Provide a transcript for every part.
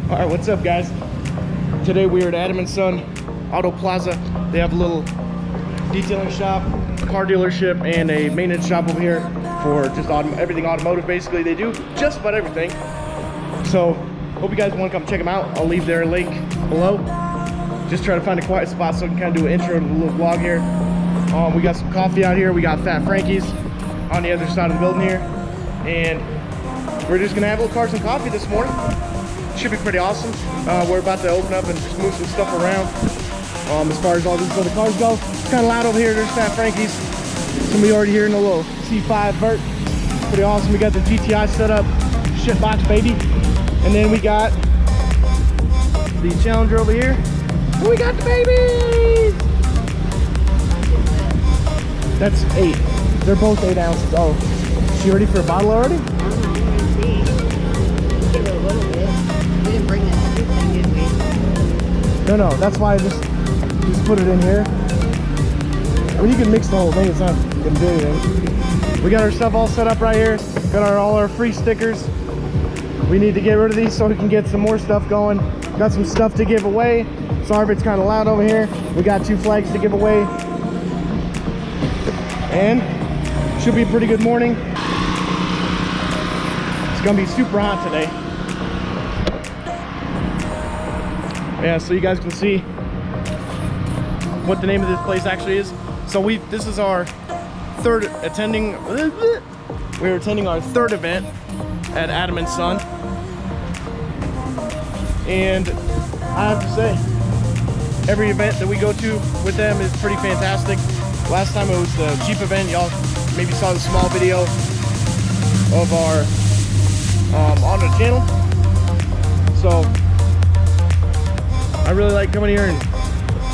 All right, what's up, guys? Today we are at Adam & Son Auto Plaza. They have a little detailing shop, car dealership, and a maintenance shop over here for just everything automotive. Basically, they do just about everything. So, hope you guys want to come check them out. I'll leave their link below. Just try to find a quiet spot so I can kind of do an intro to a little vlog here. We got some coffee out here. We got Fat Frankie's on the other side of the building here, and we're just gonna have a little cars and coffee this morning. Should be pretty awesome. We're about to open up and just move some stuff around. As far as all these other cars go, it's kind of loud over here. There's Fat Frankie's. Somebody already here in a little C5 vert. Pretty awesome. We got the GTI set up, shitbox baby, and then we got the Challenger over here. And we got the babies. That's 8. They're both 8 ounces. Oh, she ready for a bottle already? No, that's why I just put it in here. I mean, you can mix the whole thing, it's not gonna do anything. We got our stuff all set up right here. Got all our free stickers. We need to get rid of these so we can get some more stuff going. Got some stuff to give away. Sorry if it's kind of loud over here. We got 2 flags to give away. And should be a pretty good morning. It's gonna be super hot today. Yeah, so you guys can see what the name of this place actually is. So this is our we're attending our 3rd event at Adam & Son. And I have to say, every event that we go to with them is pretty fantastic. Last time it was the Jeep event. Y'all maybe saw the small video of our on the channel. So I really like coming here and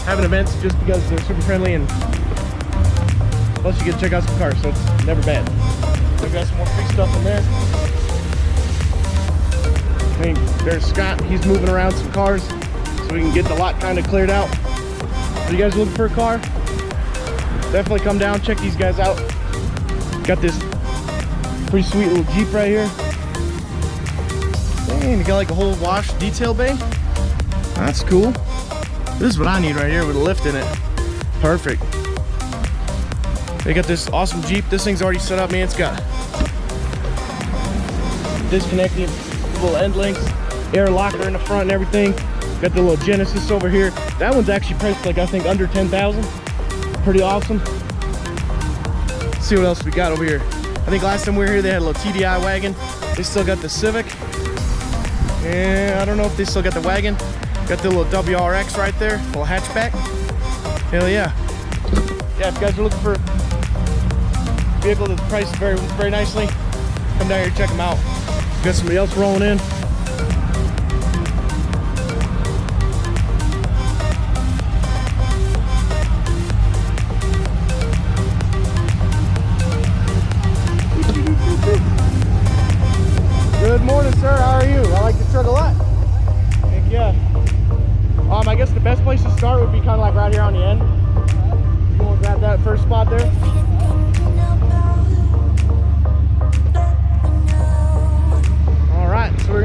having events just because they're super friendly, and plus you get to check out some cars, so it's never bad. We've got some more free stuff in there. I think there's Scott. He's moving around some cars so we can get the lot kind of cleared out. So you guys looking for a car? Definitely come down, check these guys out. Got this pretty sweet little Jeep right here. Dang, you got like a whole wash detail bay. That's cool. This is what I need right here with a lift in it. Perfect. They got this awesome Jeep. This thing's already set up, man. It's got disconnected little end links, air locker in the front and everything. Got the little Genesis over here. That one's actually priced like, I think, under 10,000. Pretty awesome. Let's see what else we got over here. I think last time we were here, they had a little TDI wagon. They still got the Civic. And I don't know if they still got the wagon. Got the little WRX right there, little hatchback. Hell yeah. Yeah, if you guys are looking for a vehicle that's priced very, very nicely, come down here and check them out. Got somebody else rolling in. Good morning, sir. How are you? I like your truck a lot. Heck yeah. I guess the best place to start would be kind of like right here on the end. You want to grab that first spot there? All right, so we're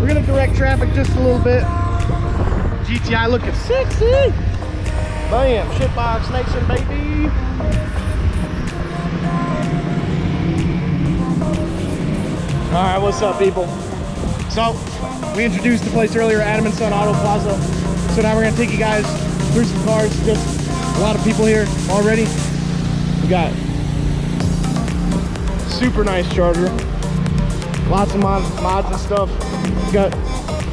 gonna direct traffic just a little bit. GTI looking sexy. Bam, shitbox nation, baby. All right, what's up, people? So we introduced the place earlier, Adam & Son Auto Plaza. So now we're gonna take you guys through some cars. Just a lot of people here already. We got super nice Charger, lots of mods and stuff. We got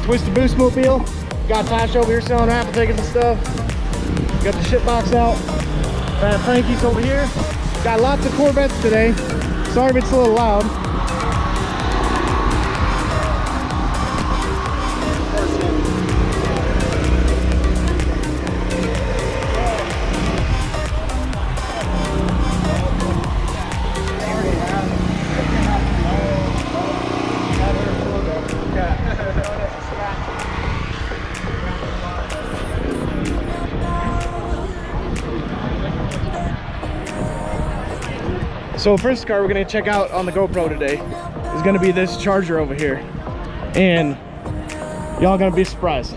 Twisted Boost Mobile. Got Tasha over here selling raffle tickets and stuff. Got the shitbox out. Fat Frankie's over here. Got lots of Corvettes today. Sorry if it's a little loud. So first car we're gonna check out on the GoPro today is gonna be this Charger over here. And Y'all gonna be surprised.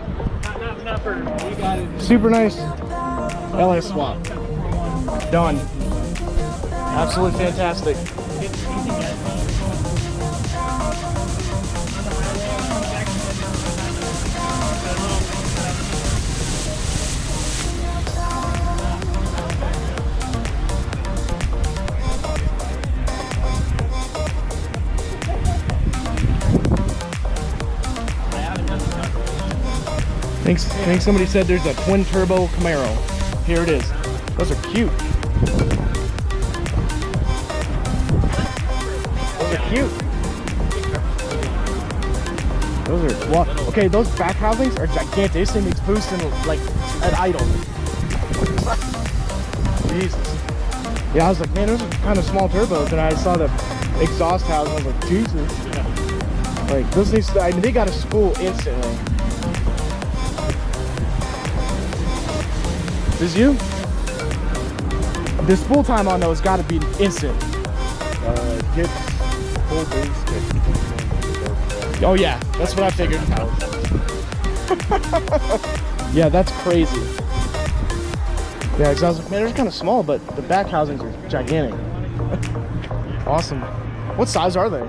Not for you got it. Super nice. LS swap. Done. Absolutely fantastic. I think somebody said there's a twin turbo Camaro. Here it is. Those are cute. Those are cute. Those are what? Okay, those back housings are gigantic. This thing makes boosting like an idle. Jesus. Yeah, I was like, man, those are kind of small turbos, and I saw the exhaust housing. I was like, Jesus. Like those things. I mean, they got to spool instantly. This you? The spool time on those got to be instant. Gets full boost. Oh yeah, that's what I figured. Yeah, that's crazy. Yeah, because I was like, man, they're kind of small, but the back housings are gigantic. Awesome. What size are they?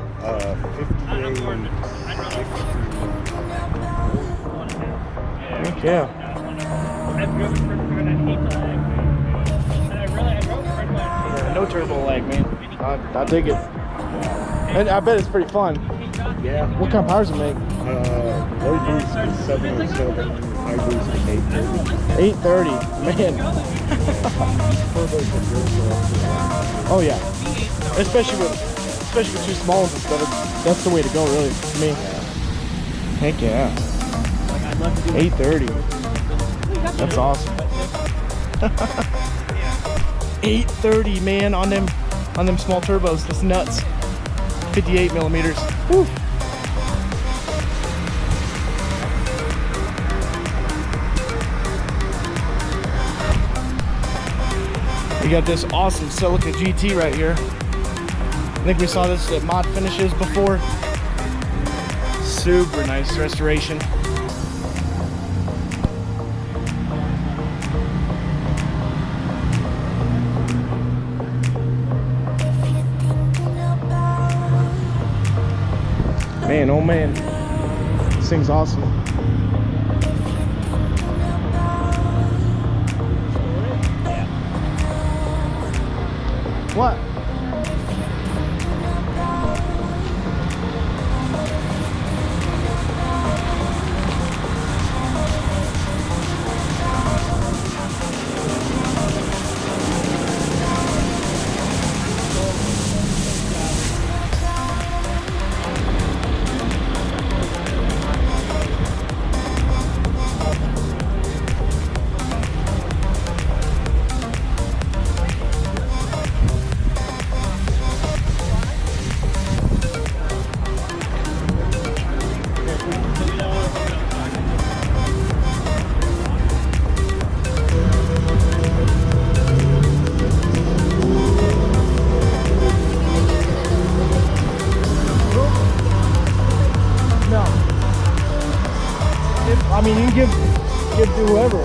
58. Yeah. No turbo lag, man. I dig it. And I bet it's pretty fun. Yeah. What kind of powers does it make? Low boost is 707. High boost is 830. 830, man. Oh yeah. Especially with two small ones and stuff. That's the way to go, really, to me. Heck yeah. 830. That's awesome. 830, man, on them small turbos. That's nuts. 58 millimeters. Woo. We got this awesome Silica GT right here. I think we saw this at Mod Finishes before. Super nice restoration. Man, oh man, this thing's awesome. What? I mean, you can give to whoever.